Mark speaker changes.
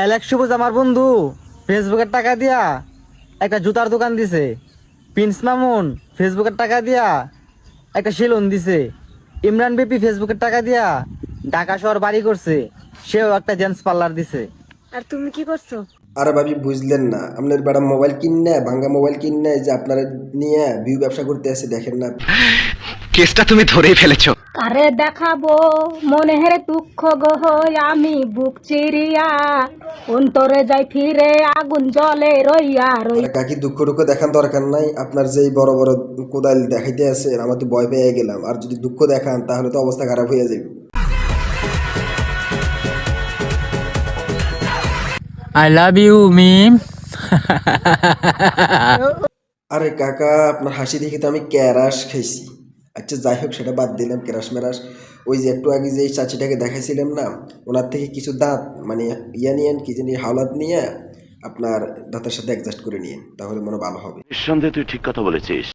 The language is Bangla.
Speaker 1: অ্যালেক্স সবুজ আমার বন্ধু ফেসবুকের টাকা দিয়া একটা জুতার দোকান দিছে। প্রিন্স মামুন ফেসবুকের টাকা দিয়া একটা সেলুন দিছে। ইমরান বেপি ফেসবুকের টাকা দিয়া ঢাকা শহর বাড়ি করছে, সেও একটা জেন্টস পার্লার দিছে।
Speaker 2: আর তুমি কি করছো?
Speaker 3: আরে ভাবি বুঝলেন না, আপনার বেড়া মোবাইল কিনে ভাঙ্গা মোবাইল কিনে যে আপনারা নিয়ে ভিউ ব্যবসা করতে আসে, দেখেন না?
Speaker 4: কেসটা তুমি ধরেই ফেলেছো।
Speaker 2: কারে দেখাবো মনের দুঃখ গহ, আমি বুক চিরিয়া অন্তরে যাই ফিরে আগুন জলে রইয়া রই।
Speaker 3: আরে কাকি দুঃখ টুকু দেখান দরকার নাই, আপনার যেই বড় বড় কোদাল দেখাইতে আছে আমার তো ভয় পেয়ে গেলাম। আর যদি দুঃখ দেখান তাহলে তো অবস্থা খারাপ হয়ে যাবে।
Speaker 5: I love you, meme.
Speaker 3: আরে কাকা, আপনার হাসি দেখে তো আমি ক্যারাশ খাইছি। আচ্ছা যাই হোক, সেটা বাদ দিলাম ক্যারাশ মেরাস। ওই যে একটু আগে যে চাচিটাকে দেখাইছিলাম না, ওনার থেকে কিছু দাঁত মানে ইয়া নিয়েন, কি জানি হাওলাত নিয়ে আপনার দাঁতের সাথে অ্যাডজাস্ট করে নিন, তাহলে মনে ভালো হবে।
Speaker 6: নিঃসন্দেহে তুই ঠিক কথা বলেছিস।